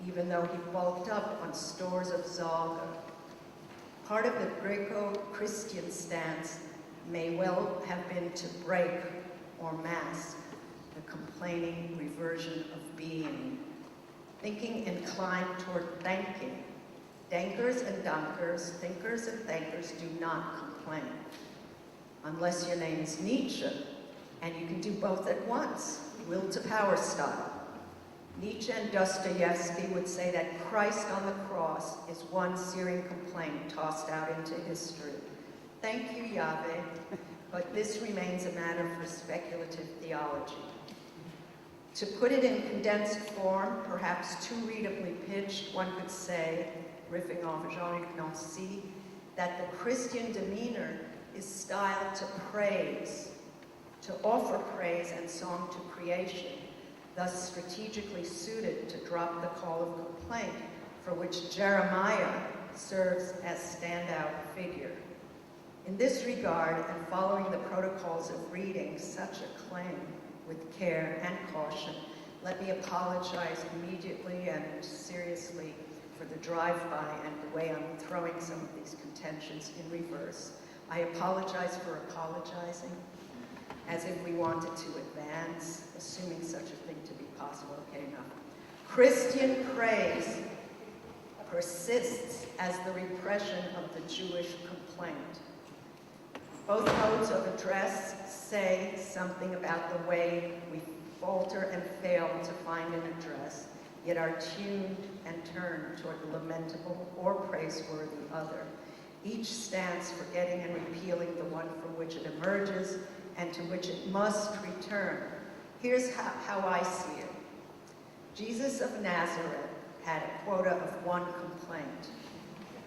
even though he bulked up on stores of Zalga. Part of the Greco-Christian stance may well have been to break or mask the complaining reversion of being, thinking inclined toward thanking. Denkers and dunkers, thinkers and thankers do not complain. Unless your name is Nietzsche, and you can do both at once, will to power style. Nietzsche and Dostoevsky would say that Christ on the cross is one searing complaint tossed out into history. Thank you, Yahweh, but this remains a matter for speculative theology. To put it in condensed form, perhaps too readably pitched, one could say, riffing off Jean-Luc Nancy, that the Christian demeanor is styled to praise, to offer praise and song to creation, thus strategically suited to drop the call of complaint, for which Jeremiah serves as standout figure. In this regard, and following the protocols of reading such a claim with care and caution, let me apologize immediately and seriously for the drive-by and the way I'm throwing some of these contentions in reverse. I apologize for apologizing, as if we wanted to advance, assuming such a thing to be possible. Okay, enough. Christian praise persists as the repression of the Jewish complaint. Both modes of address say something about the way we falter and fail to find an address, yet are tuned and turned toward the lamentable or praiseworthy other. Each stands forgetting and repealing the one from which it emerges and to which it must return. Here's how I see it. Jesus of Nazareth had a quota of one complaint,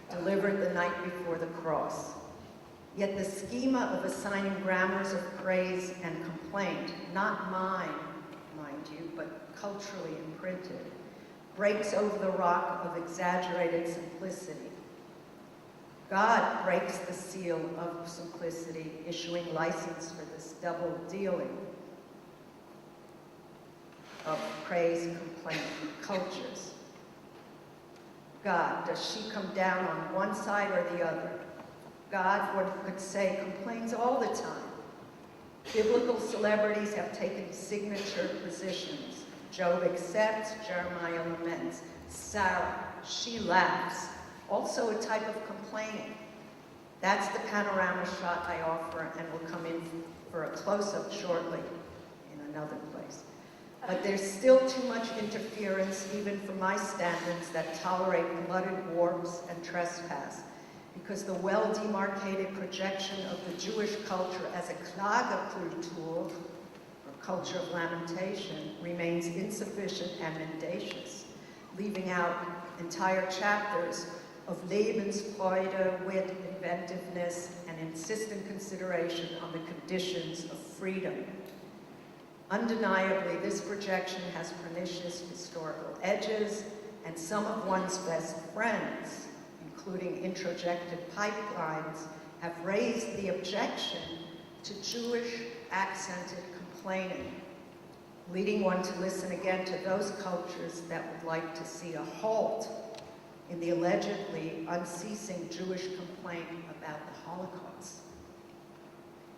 delivered the night before the cross. Yet the schema of assigning grammars of praise and complaint, not mine, mind you, but culturally imprinted, breaks over the rock of exaggerated simplicity. God breaks the seal of simplicity, issuing license for this double dealing of praise and complaint cultures. God, does she come down on one side or the other? God, one could say, complains all the time. Biblical celebrities have taken signature positions. Job accepts, Jeremiah laments. Sarah, she laughs. Also a type of complaining. That's the panorama shot I offer, and will come in for a close-up shortly in another place. But there's still too much interference, even for my standards, that tolerate blooded warps and trespass, because the well-demarcated projection of the Jewish culture as a Klagekultur, or culture of lamentation, remains insufficient and mendacious, leaving out entire chapters of Lebensfreude, wit, inventiveness, and insistent consideration on the conditions of freedom. Undeniably, this projection has pernicious historical edges, and some of one's best friends, including introjected pipelines, have raised the objection to Jewish accented complaining, leading one to listen again to those cultures that would like to see a halt in the allegedly unceasing Jewish complaint about the Holocaust.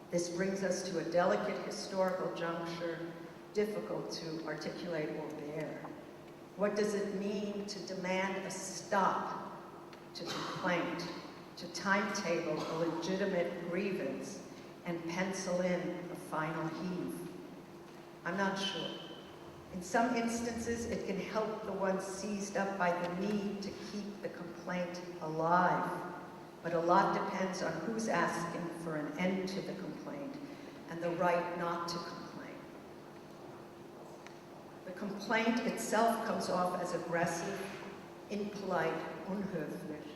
This brings us to a delicate historical juncture, difficult to articulate or bear. What does it mean to demand a stop to complaint, to timetable a legitimate grievance, and pencil in a final heave? I'm not sure. In some instances, it can help the ones seized up by the need to keep the complaint alive, but a lot depends on who's asking for an end to the complaint and the right not to complain. The complaint itself comes off as aggressive, impolite, unhöflich,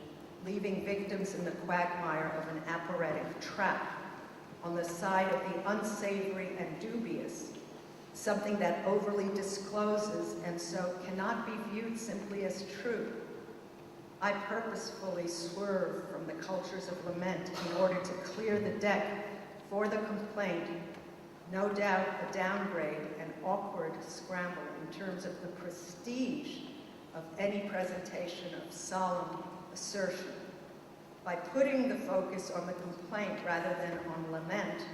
leaving victims in the quagmire of an apparetic trap on the side of the unsavory and dubious, something that overly discloses and so cannot be viewed simply as true. I purposefully swerve from the cultures of lament in order to clear the deck for the complaint, no doubt a downgrade and awkward scramble in terms of the prestige of any presentation of solemn assertion. By putting the focus on the complaint rather than on lament,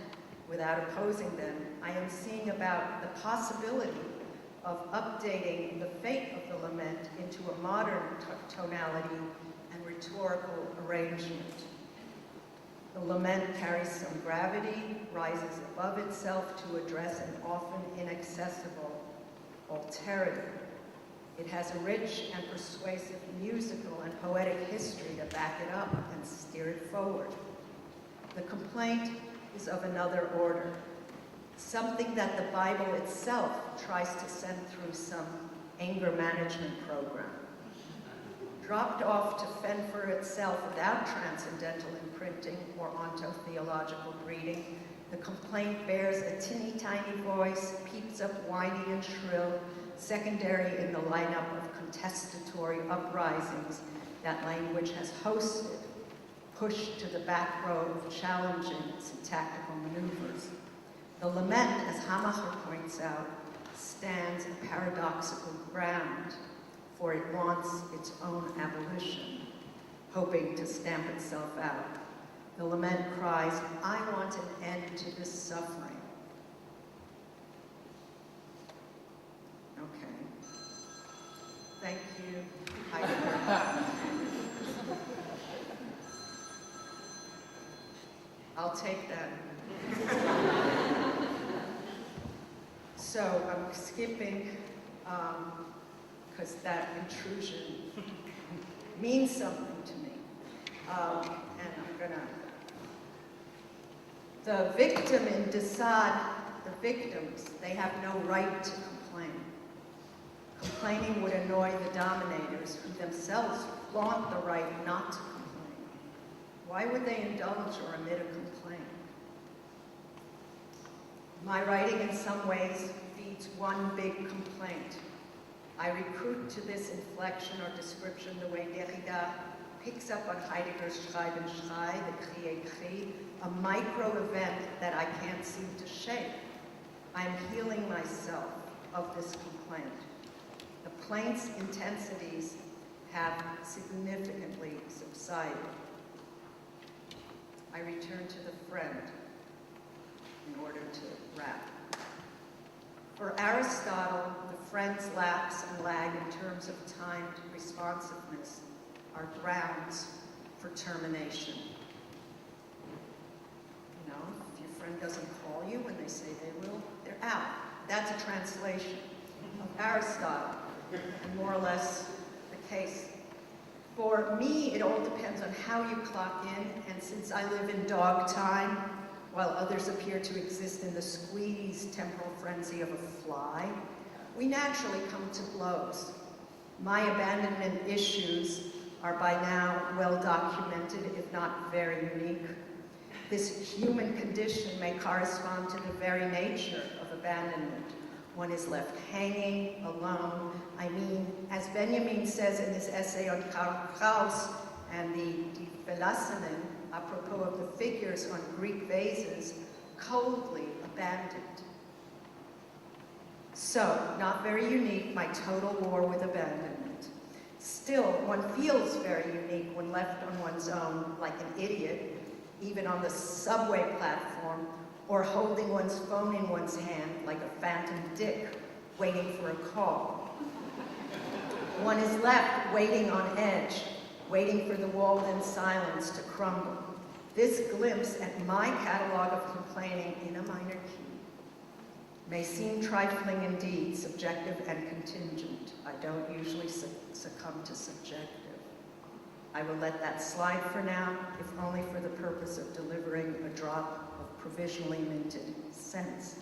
without opposing them, I am seeing about the possibility of updating the fate of the lament into a modern tonality and rhetorical arrangement. The lament carries some gravity, rises above itself to address an often inaccessible alterity. It has a rich and persuasive musical and poetic history to back it up and steer it forward. The complaint is of another order, something that the Bible itself tries to send through some anger management program. Dropped off to fend for itself without transcendental imprinting or ontotheological breeding, the complaint bears a tinny-tiny voice, peeps up whiny and shrill, secondary in the lineup of contestatory uprisings that language has hosted, pushed to the back row of challenging syntactical maneuvers. The lament, as Hamacher points out, stands a paradoxical ground, for it wants its own abolition, hoping to stamp itself out. The lament cries, I want an end to this suffering. Okay. Thank you, Heidegger. I'll take that. So I'm skipping because that intrusion means something to me. And I'm gonna. The victim in de Sade, the victims, they have no right to complain. Complaining would annoy the dominators, who themselves flaunt the right not to complain. Why would they indulge or omit a complaint? My writing in some ways feeds one big complaint. I recruit to this inflection or description the way Derrida picks up on Heidegger's Schreiben Schrei, the Cri et Cri, a micro-event that I can't seem to shake. I'm healing myself of this complaint. The plaint's intensities have significantly subsided. I return to the friend in order to wrap. For Aristotle, the friend's lapse and lag in terms of timed responsiveness are grounds for termination. You know, if your friend doesn't call you when they say they will, they're out. That's a translation of Aristotle, and more or less the case. For me, it all depends on how you clock in, and since I live in dog time, while others appear to exist in the squeezed temporal frenzy of a fly, we naturally come to blows. My abandonment issues are by now well documented, if not very unique. This human condition may correspond to the very nature of abandonment. One is left hanging, alone. I mean, as Benjamin says in his essay on Kraus and the Die Verlassenen, apropos of the figures on Greek vases, coldly abandoned. So, not very unique, my total war with abandonment. Still, one feels very unique when left on one's own, like an idiot, even on the subway platform, or holding one's phone in one's hand like a phantom dick, waiting for a call. One is left waiting on edge, waiting for the walled-in silence to crumble. This glimpse at my catalog of complaining in a minor key may seem trifling indeed, subjective and contingent. I don't usually succumb to subjective. I will let that slide for now, if only for the purpose of delivering a drop of provisionally minted sense.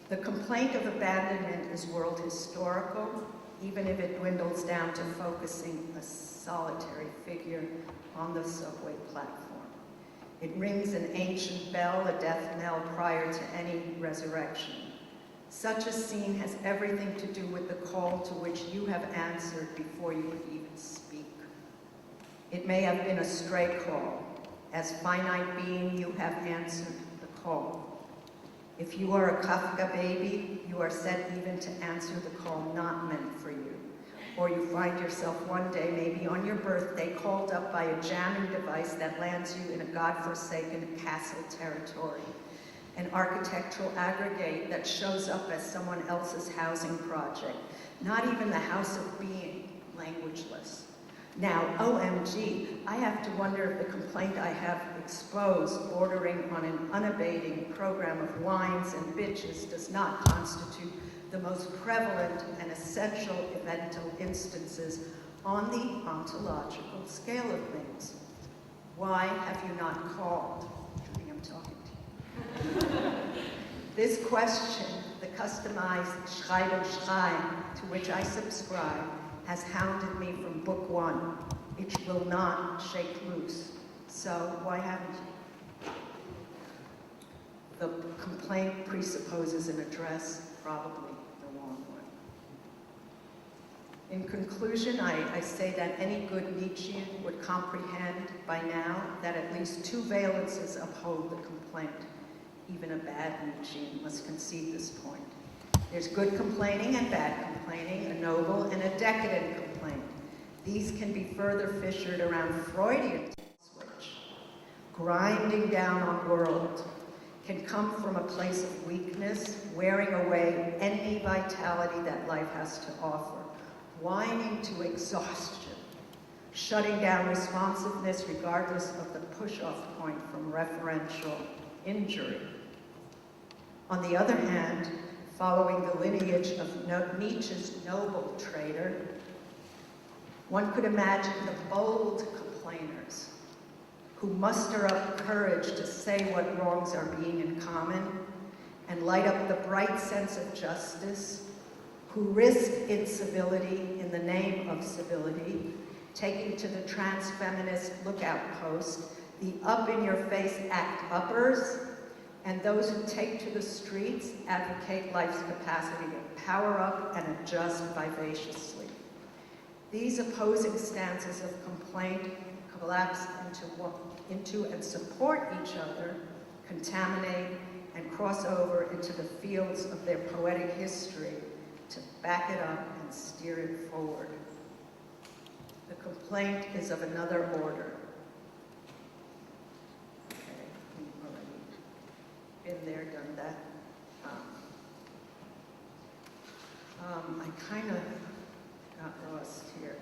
The complaint of abandonment is world historical, even if it dwindles down to focusing a solitary figure on the subway platform. It rings an ancient bell, a death knell prior to any resurrection. Such a scene has everything to do with the call to which you have answered before you could even speak. It may have been a stray call. As finite being, you have answered the call. If you are a Kafka baby, you are set even to answer the call not meant for you. Or you find yourself one day, maybe on your birthday, called up by a jamming device that lands you in a godforsaken castle territory. An architectural aggregate that shows up as someone else's housing project. Not even the house of being, languageless. Now, OMG, I have to wonder if the complaint I have exposed, bordering on an unabating program of whines and bitches, does not constitute the most prevalent and essential evental instances on the ontological scale of things. Why have you not called? Judy, I'm talking to you. This question, the customized Schrei und Schrei, to which I subscribe, has hounded me from book one. It will not shake loose. So why haven't you? The complaint presupposes an address, probably the wrong one. In conclusion, I say that any good Nietzschean would comprehend by now that at least two valences uphold the complaint. Even a bad Nietzschean must concede this point. There's good complaining and bad complaining, a noble and a decadent complaint. These can be further fissured around Freudian switch. Grinding down on world can come from a place of weakness, wearing away any vitality that life has to offer, whining to exhaustion, shutting down responsiveness regardless of the push-off point from referential injury. On the other hand, following the lineage of Nietzsche's noble traitor, one could imagine the bold complainers who muster up courage to say what wrongs are being in common and light up the bright sense of justice, who risk incivility in the name of civility, taking to the trans-feminist lookout post, the up-in-your-face act-uppers, and those who take to the streets advocate life's capacity to power up and adjust vivaciously. These opposing stances of complaint collapse into and support each other, contaminate, and cross over into the fields of their poetic history to back it up and steer it forward. The complaint is of another order. Been there, done that. I kind of got lost here.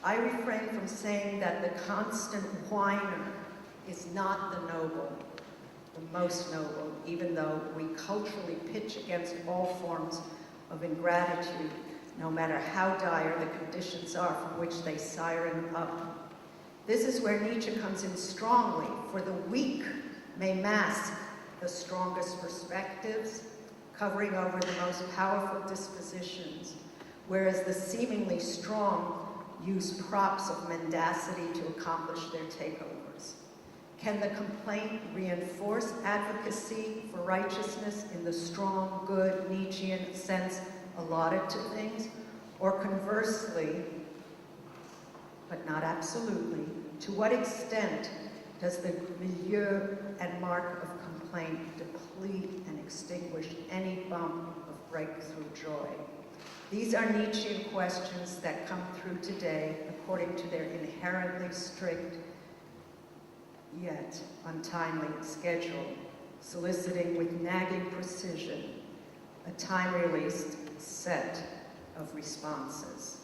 I refrain from saying that the constant whiner is not the noble, the most noble, even though we culturally pitch against all forms of ingratitude, no matter how dire the conditions are from which they siren up. This is where Nietzsche comes in strongly, for the weak may mask the strongest perspectives, covering over the most powerful dispositions, whereas the seemingly strong use props of mendacity to accomplish their takeovers. Can the complaint reinforce advocacy for righteousness in the strong, good Nietzschean sense allotted to things, or conversely, but not absolutely, to what extent does the milieu and mark of complaint deplete and extinguish any bump of breakthrough joy? These are Nietzschean questions that come through today according to their inherently strict yet untimely schedule. soliciting with nagging precision a time-released set of responses.